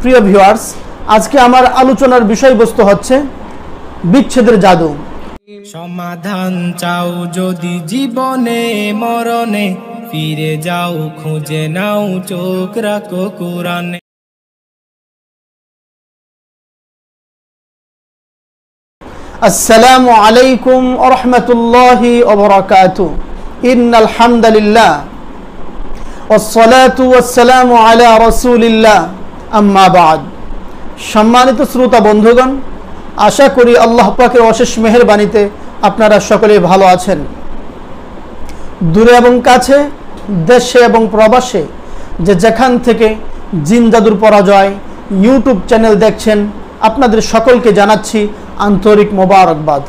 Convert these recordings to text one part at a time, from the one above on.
প্রিয় ভিউয়ার্স, আজকে আমার আলোচনার বিষয়বস্তু হচ্ছে বিচ্ছেদের জাদু। সমাধান চাও যদি জীবনে মরণে, ফিরে যাও খুঁজে নাও চোখ রাখো কোরআনে। আসসালামু আলাইকুম ওয়া রাহমাতুল্লাহি ওয়া বারাকাতুহু। ইন্নাল হামদালিল্লাহ ওয়াসসালাতু ওয়াসসালামু আলা রাসূলিল্লাহ, আম্মা বা'দ। সম্মানিত শ্রোতা বন্ধুগণ, আশা করি আল্লাহ পাকের অশেষ মেহেরবানিতে আপনারা সকলেই ভালো আছেন। দূরে এবং কাছে, দেশে এবং প্রবাসে যে যেখান থেকে জিন জাদুর পরাজয় ইউটিউব চ্যানেল দেখছেন, আপনাদের সকলকে জানাচ্ছি আন্তরিক মোবারকবাদ।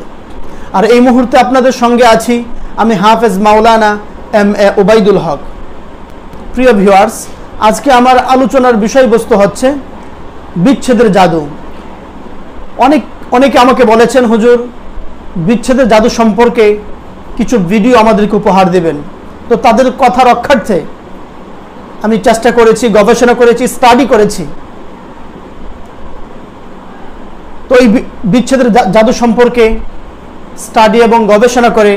আর এই মুহূর্তে আপনাদের সঙ্গে আছি আমি হাফেজ মাওলানা এম.এ. ওবায়দুল হক। প্রিয় ভিউয়ার্স, আজকে আমার আলোচনার বিষয়বস্তু হচ্ছে বিচ্ছেদের জাদু। অনেকে আমাকে বলেছেন, হুজুর বিচ্ছেদের জাদু সম্পর্কে কিছু ভিডিও আমাদেরকে উপহার দেবেন। তো তাদের কথা রক্ষার্থে আমি চেষ্টা করেছি, গবেষণা করেছি, স্টাডি করেছি। তো এই বিচ্ছেদের জাদু সম্পর্কে স্টাডি এবং গবেষণা করে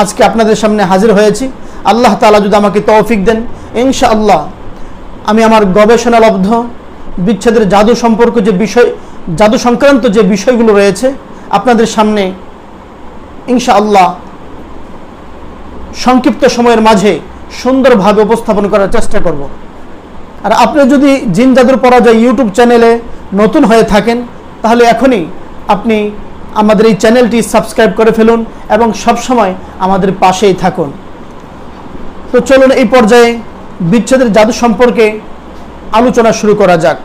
আজকে আপনাদের সামনে হাজির হয়েছি। আল্লাহ তাআলা যদি আমাকে তৌফিক দেন, ইনশাআল্লাহ আমি আমার গবেষণালব্ধ বিচ্ছেদের জাদু সম্পর্কে জাদু সংক্রান্ত যে বিষয়গুলো রয়েছে আপনাদের সামনে ইনশাআল্লাহ সংক্ষিপ্ত সময়ের মাঝে সুন্দরভাবে উপস্থাপন করার চেষ্টা করব। আর আপনি যদি জিন জাদুর পরাজয় ইউটিউব চ্যানেলে নতুন হয়ে থাকেন, তাহলে এখনই আপনি আমাদের এই চ্যানেলটি সাবস্ক্রাইব করে ফেলুন এবং সবসময় আমাদের পাশেই থাকুন। তো চলুন এই পর্যায়ে বিচ্ছেদের জাদু সম্পর্কে আলোচনা শুরু করা যাক।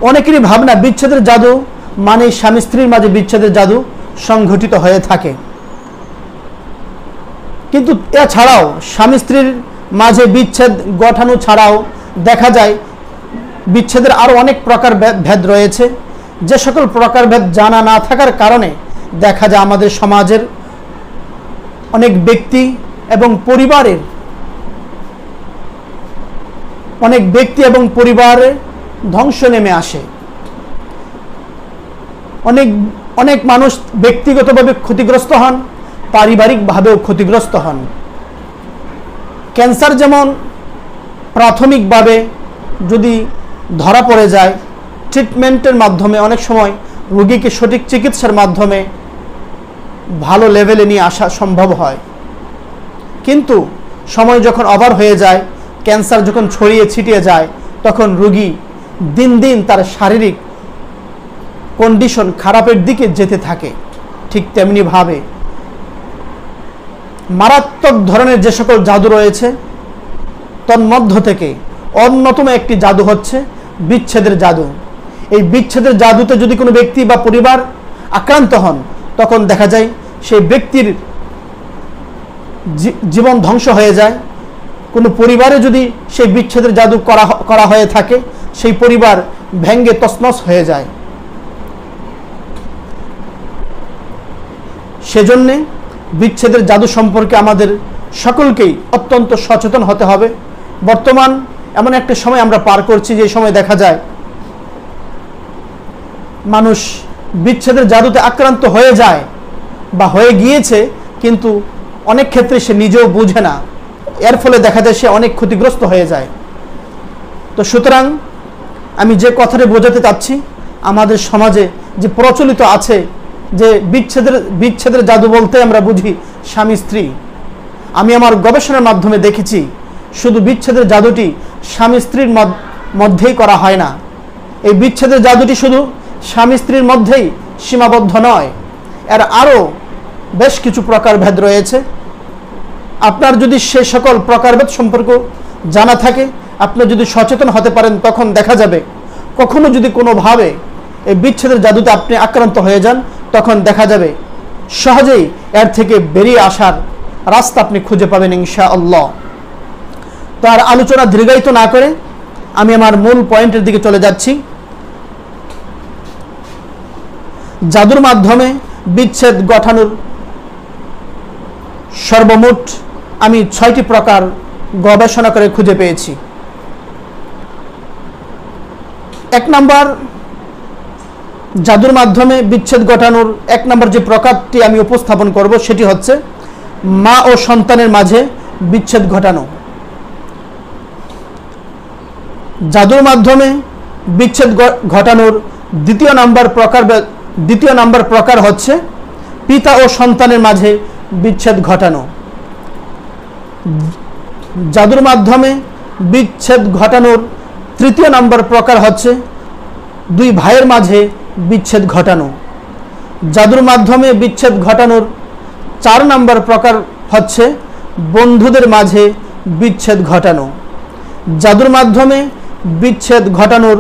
অনেকেরই ভাবনা বিচ্ছেদের জাদু মানে স্বামী স্ত্রীর মাঝে বিচ্ছেদের জাদু সংঘটিত হয়ে থাকে, কিন্তু এছাড়াও স্বামী স্ত্রীর মাঝে বিচ্ছেদ ঘটানো ছাড়াও দেখা যায় বিচ্ছেদের আরও অনেক প্রকার ভেদ রয়েছে। যে সকল প্রকারভেদ জানা না থাকার কারণে দেখা যায় আমাদের সমাজের অনেক ব্যক্তি এবং পরিবারে ধ্বংস নেমে আসে। অনেক মানুষ ব্যক্তিগতভাবে ক্ষতিগ্রস্ত হন, পারিবারিকভাবেও ক্ষতিগ্রস্ত হন। ক্যান্সার যেমন প্রাথমিকভাবে যদি ধরা পড়ে যায়, ট্রিটমেন্টের মাধ্যমে অনেক সময় রোগীকে সঠিক চিকিৎসার মাধ্যমে ভালো লেভেলে নিয়ে আসা সম্ভব হয়, কিন্তু সময় যখন ওভার হয়ে যায়, ক্যান্সার যখন ছড়িয়ে ছিটিয়ে যায়, তখন রোগী দিন দিন তার শারীরিক কন্ডিশন খারাপের দিকে যেতে থাকে। ঠিক তেমনিভাবে মারাত্মক ধরনের যে সকল জাদু রয়েছে, তন্মধ্য থেকে অন্যতম একটি জাদু হচ্ছে বিচ্ছেদের জাদু। এই বিচ্ছেদের জাদুতে যদি কোনো ব্যক্তি বা পরিবার আক্রান্ত হন, তখন দেখা যায় সেই ব্যক্তির জীবন ধ্বংস হয়ে যায়। কোনো পরিবারে যদি সেই বিচ্ছেদের জাদু করা হয়ে থাকে, সেই পরিবার ভেঙ্গে তছনছ হয়ে যায়। সেজন্যে বিচ্ছেদের জাদু সম্পর্কে আমাদের সকলকেই অত্যন্ত সচেতন হতে হবে। বর্তমান এমন একটা সময় আমরা পার করছি, যে সময় দেখা যায় মানুষ বিচ্ছেদের জাদুতে আক্রান্ত হয়ে যায় বা হয়ে গিয়েছে, কিন্তু অনেক ক্ষেত্রে সে নিজেও বুঝে না। এর ফলে দেখা যায় সে অনেক ক্ষতিগ্রস্ত হয়ে যায়। তো সুতরাং আমি যে কথাটা বোঝাতে চাচ্ছি, আমাদের সমাজে যে প্রচলিত আছে যে বিচ্ছেদের জাদু বলতে আমরা বুঝি স্বামী স্ত্রী। আমি আমার গবেষণার মাধ্যমে দেখেছি শুধু বিচ্ছেদের জাদুটি স্বামী স্ত্রীর মধ্যেই করা হয় না। এই বিচ্ছেদের জাদুটি শুধু স্বামী স্ত্রীর মধ্যেই সীমাবদ্ধ নয়, এর আরও বেশ কিছু প্রকারভেদ রয়েছে। আপনার যদি সে সকল প্রকারভেদ সম্পর্ক জানা থাকে, আপনি যদি সচেতন হতে পারেন, তখন দেখা যাবে কখনো যদি কোনোভাবে এই বিচ্ছেদের জাদুতে আপনি আক্রান্ত হয়ে যান, তখন দেখা যাবে সহজেই এর থেকে বেরিয়ে আসার রাস্তা আপনি খুঁজে পাবেন ইনশাআল্লাহ। তার আলোচনা দীর্ঘায়িত না করে আমি আমার মূল পয়েন্টের দিকে চলে যাচ্ছি। জাদুর মাধ্যমে বিচ্ছেদ ঘটানোর সর্বমোট আমি ৬টি প্রকার গবেষণা করে খুঁজে পেয়েছি। এক নাম্বার জাদুর মাধ্যমে বিচ্ছেদ ঘটানোর এক নাম্বার যে প্রকারটি আমি উপস্থাপন করব সেটি হচ্ছে মা ও সন্তানের মাঝে বিচ্ছেদ ঘটানো। জাদুর মাধ্যমে বিচ্ছেদ ঘটানোর দ্বিতীয় নাম্বার প্রকার হচ্ছে পিতা ও সন্তানের মাঝে বিচ্ছেদ ঘটানো। জাদুর মাধ্যমে বিচ্ছেদ ঘটানোর তৃতীয় নাম্বার প্রকার হচ্ছে দুই ভাইয়ের মাঝে বিচ্ছেদ ঘটানো। জাদুর মাধ্যমে বিচ্ছেদ ঘটানোর 4 নাম্বার প্রকার হচ্ছে বন্ধুদের মাঝে বিচ্ছেদ ঘটানো। জাদুর মাধ্যমে বিচ্ছেদ ঘটানোর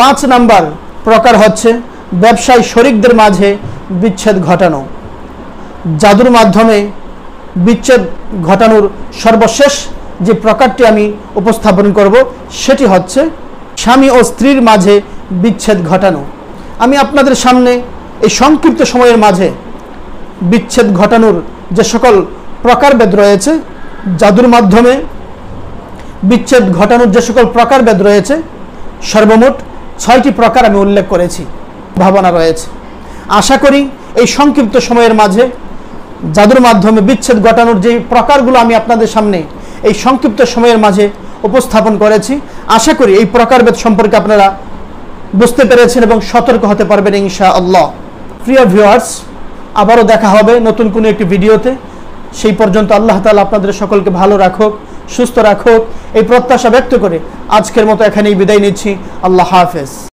5 নাম্বার প্রকার হচ্ছে ব্যবসায়ী শরিকদের মাঝে বিচ্ছেদ ঘটানো। জাদুর মাধ্যমে বিচ্ছেদ ঘটানোর সর্বশেষ যে প্রকারটি আমি উপস্থাপন করব সেটি হচ্ছে স্বামী ও স্ত্রীর মাঝে বিচ্ছেদ ঘটানো। আমি আপনাদের সামনে এই সংক্ষিপ্ত সময়ের মাঝে বিচ্ছেদ ঘটানোর যে সকল প্রকারভেদ রয়েছে, জাদুর মাধ্যমে বিচ্ছেদ ঘটানোর যে সকল প্রকারভেদ রয়েছে, সর্বমোট 6টি প্রকার আমি উল্লেখ করেছি, ভাবনা রয়েছে। আশা করি এই সংক্ষিপ্ত সময়ের মাঝে জাদুর মাধ্যমে বিচ্ছেদ ঘটানোর যে প্রকারগুলো আমি আপনাদের সামনে এই সংক্ষিপ্ত সময়ের মাঝে উপস্থাপন করেছি, আশা করি এই প্রকারভেদ সম্পর্কে আপনারা বুঝতে পেরেছেন এবং সতর্ক হতে পারবেন ইনশাআল্লাহ। প্রিয় ভিউয়ার্স, আবারও দেখা হবে নতুন কোনো একটি ভিডিওতে। সেই পর্যন্ত আল্লাহ তাআলা আপনাদের সকলকে ভালো রাখুক, সুস্থ রাখুক, এই প্রত্যাশা ব্যক্ত করে আজকের মতো এখানেই বিদায় নিচ্ছি। আল্লাহ হাফেজ।